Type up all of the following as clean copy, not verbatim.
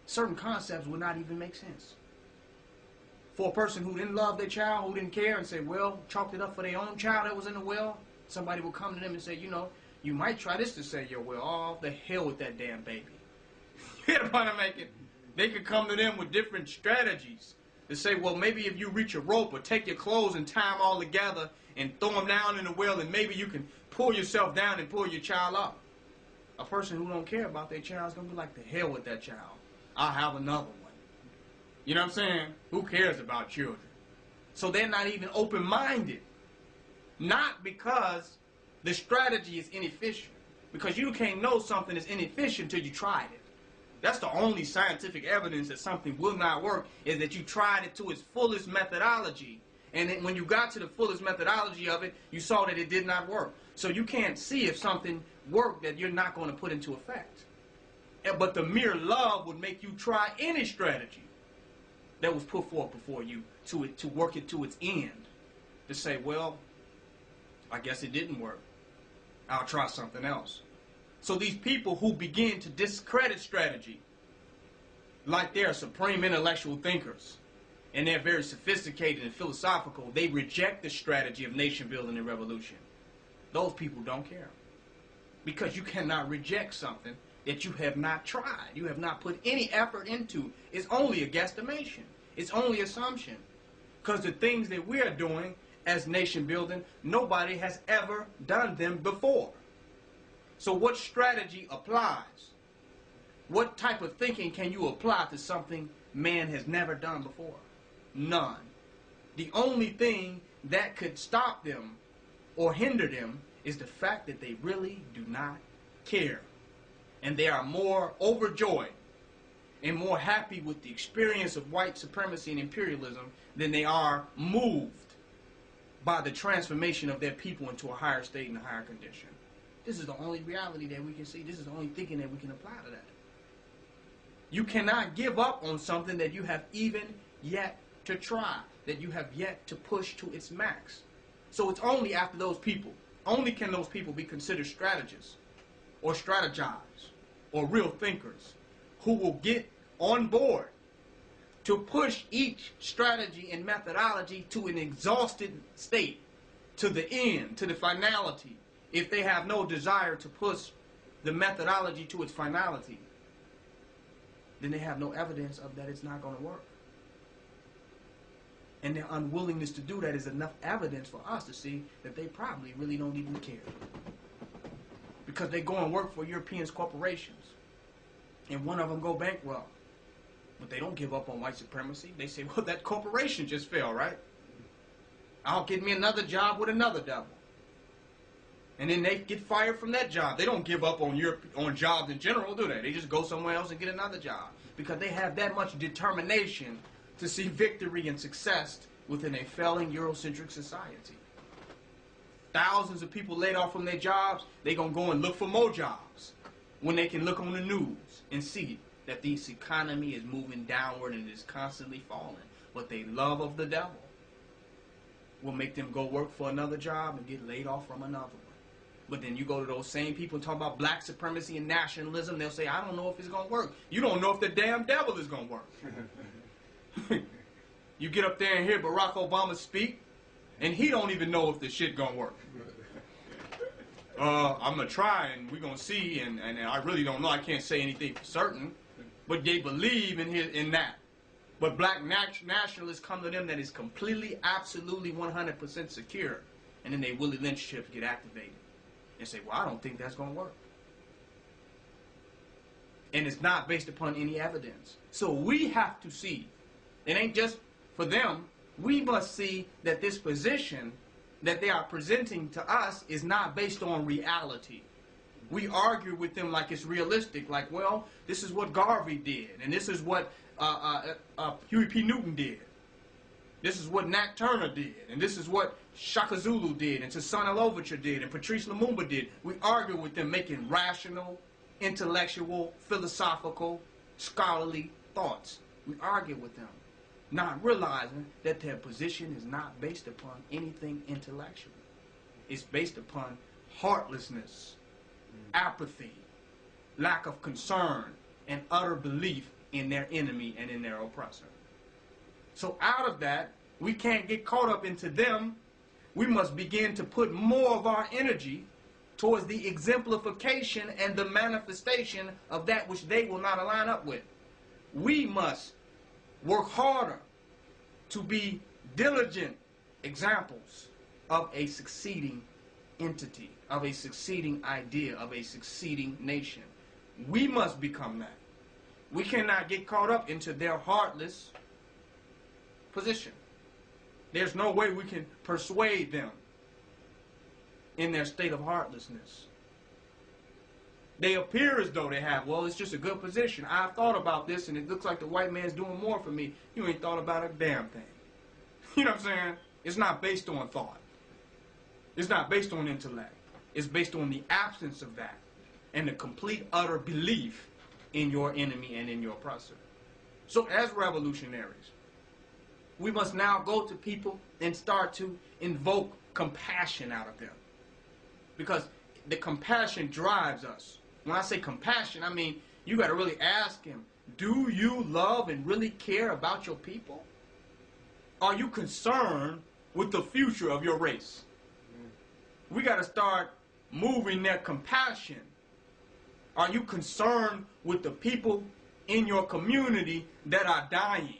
certain concepts would not even make sense. For a person who didn't love their child, who didn't care, and say, well, chalked it up for their own child that was in the well, somebody would come to them and say, you know, you might try this to save your will. Oh, the hell with that damn baby. You get what I'm making? They could come to them with different strategies to say, well, maybe if you reach a rope or take your clothes and tie them all together and throw them down in the well, and maybe you can pull yourself down and pull your child up. A person who don't care about their child is going to be like, the hell with that child. I'll have another one. You know what I'm saying? Who cares about children? So they're not even open-minded. Not because the strategy is inefficient. Because you can't know something is inefficient until you tried it. That's the only scientific evidence that something will not work, is that you tried it to its fullest methodology. And then when you got to the fullest methodology of it, you saw that it did not work. So you can't see if something worked that you're not going to put into effect. But the mere love would make you try any strategy that was put forth before you to work it to its end. To say, well, I guess it didn't work. I'll try something else. So these people who begin to discredit strategy, like they're supreme intellectual thinkers, and they're very sophisticated and philosophical, they reject the strategy of nation building and revolution. Those people don't care. Because you cannot reject something that you have not tried. You have not put any effort into. It's only a guesstimation. It's only assumption. Because the things that we are doing as nation building, nobody has ever done them before. So what strategy applies? What type of thinking can you apply to something man has never done before? None. The only thing that could stop them or hinder them is the fact that they really do not care. And they are more overjoyed and more happy with the experience of white supremacy and imperialism than they are moved by the transformation of their people into a higher state and a higher condition. This is the only reality that we can see. This is the only thinking that we can apply to that. You cannot give up on something that you have even yet to try, that you have yet to push to its max. So it's only after those people, only can those people be considered strategists or strategize or real thinkers who will get on board to push each strategy and methodology to an exhausted state, to the end, to the finality. If they have no desire to push the methodology to its finality, then they have no evidence of that it's not going to work. And their unwillingness to do that is enough evidence for us to see that they probably really don't even care. Because they go and work for European corporations, and one of them go bankrupt. But they don't give up on white supremacy. They say, well, that corporation just fell, right? I'll get me another job with another devil. And then they get fired from that job. They don't give up on jobs in general, do they? They just go somewhere else and get another job. Because they have that much determination to see victory and success within a failing Eurocentric society. Thousands of people laid off from their jobs, they're going to go and look for more jobs when they can look on the news and see that this economy is moving downward and is constantly falling. But they love of the devil will make them go work for another job and get laid off from another one. But then you go to those same people and talk about black supremacy and nationalism, they'll say, I don't know if it's going to work. You don't know if the damn devil is going to work. You get up there and hear Barack Obama speak, and he don't even know if the shit going to work. I'm going to try, and we're going to see, and I really don't know. I can't say anything for certain. But they believe in that. But black nationalists come to them that is completely, absolutely, 100% secure. And then they Willie Lynch chips get activated. And say, well, I don't think that's going to work. And it's not based upon any evidence. So we have to see. It ain't just for them. We must see that this position that they are presenting to us is not based on reality. We argue with them like it's realistic, like, well, this is what Garvey did, and this is what Huey P. Newton did. This is what Nat Turner did, and this is what Shaka Zulu did, and Toussaint Louverture did, and Patrice Lumumba did. We argue with them making rational, intellectual, philosophical, scholarly thoughts. We argue with them, not realizing that their position is not based upon anything intellectual. It's based upon heartlessness, apathy, lack of concern, and utter belief in their enemy and in their oppressor. So out of that, we can't get caught up into them. We must begin to put more of our energy towards the exemplification and the manifestation of that which they will not align up with. We must work harder to be diligent examples of a succeeding entity, of a succeeding idea, of a succeeding nation. We must become that. We cannot get caught up into their heartless position. There's no way we can persuade them in their state of heartlessness. They appear as though they have, well, it's just a good position. I've thought about this and it looks like the white man's doing more for me. You ain't thought about a damn thing. You know what I'm saying? It's not based on thought. It's not based on intellect. It's based on the absence of that and the complete, utter belief in your enemy and in your oppressor. So as revolutionaries, we must now go to people and start to invoke compassion out of them. Because the compassion drives us. When I say compassion, I mean you got to really ask him, do you love and really care about your people? Are you concerned with the future of your race? We got to start moving their compassion. Are you concerned with the people in your community that are dying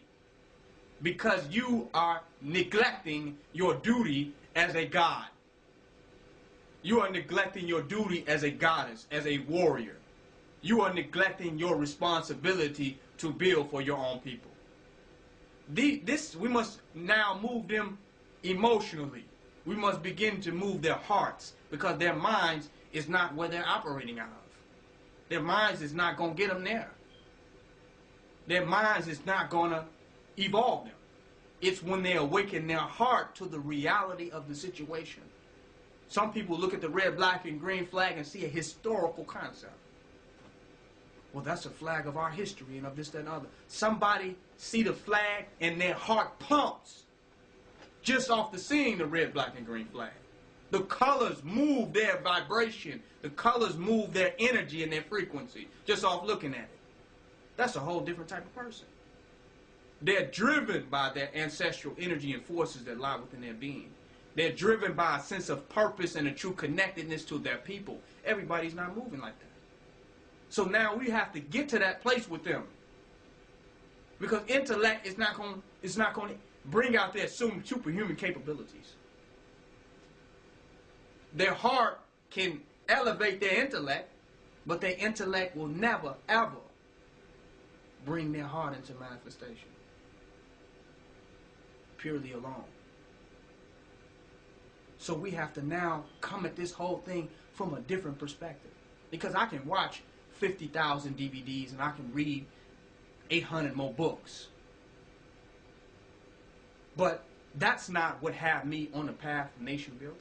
because you are neglecting your duty as a god? You are neglecting your duty as a goddess, as a warrior. You are neglecting your responsibility to build for your own people. We must now move them emotionally. We must begin to move their hearts because their minds is not where they're operating out of. Their minds is not going to get them there. Their minds is not going to evolve them. It's when they awaken their heart to the reality of the situation. Some people look at the red, black, and green flag and see a historical concept. Well, that's a flag of our history and of this, that, and other. Somebody see the flag and their heart pumps just off the seeing the red, black, and green flag. The colors move their vibration. The colors move their energy and their frequency just off looking at it. That's a whole different type of person. They're driven by their ancestral energy and forces that lie within their being. They're driven by a sense of purpose and a true connectedness to their people. Everybody's not moving like that. So now we have to get to that place with them. Because intellect is not going to bring out their superhuman capabilities. Their heart can elevate their intellect, but their intellect will never, ever bring their heart into manifestation. Purely alone. So we have to now come at this whole thing from a different perspective. Because I can watch 50,000 DVDs and I can read 800 more books. But that's not what had me on the path of nation building.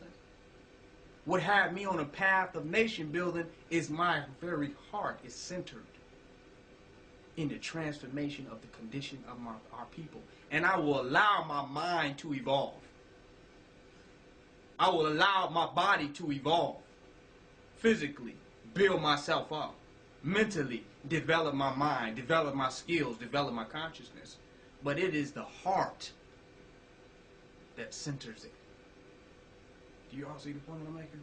What had me on a path of nation building is my very heart is centered in the transformation of the condition of our people. And I will allow my mind to evolve. I will allow my body to evolve. Physically, build myself up. Mentally, develop my mind, develop my skills, develop my consciousness. But it is the heart that centers it. Do you all see the point I'm making?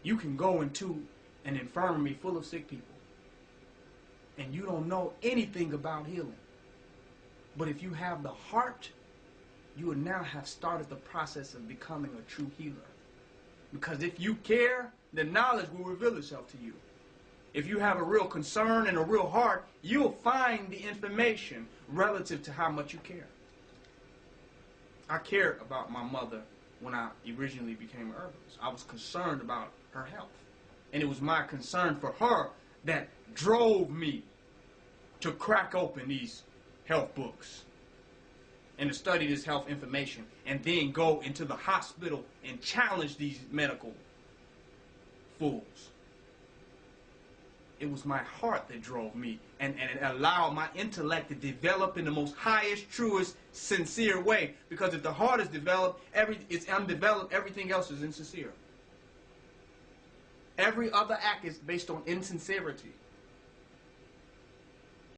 You can go into an infirmary full of sick people and you don't know anything about healing. But if you have the heart, you will now have started the process of becoming a true healer. Because if you care, the knowledge will reveal itself to you. If you have a real concern and a real heart, you'll find the information relative to how much you care. I cared about my mother when I originally became an herbalist. I was concerned about her health. And it was my concern for her that drove me to crack open these health books and to study this health information and then go into the hospital and challenge these medical fools. It was my heart that drove me and it allowed my intellect to develop in the most highest, truest, sincere way. Because if the heart is developed, it's undeveloped, everything else is insincere. Every other act is based on insincerity.